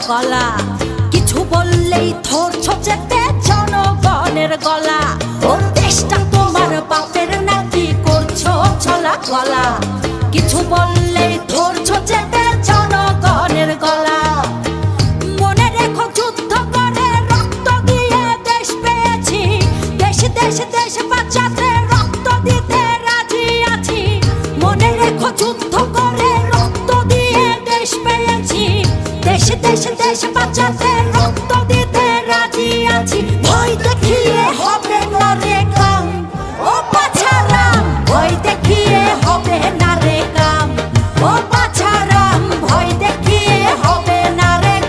গলা, কিছু বললেই ধরছো চেপে জনগণের গলা। ওর দেশটা তোমার বাপের নাকি করছো ছলা গলা, কিছু বললেই ধরছো চেপে জনগণের গলা। মনে রেখো যুদ্ধ করে রক্ত দিয়ে দেশ পেয়েছি, দেশ দেশ দেশ বাঁচাতে রক্ত দিতে রাজি আছি। মনে রেখো যুদ্ধ করে রক্ত দিয়ে দেশ পেয়েছি, দেশ দেশ দেশ বাঁচাতে রক্ত দিতে রাজি আছি। ভয় দেখিয়ে হবে না রে কাম,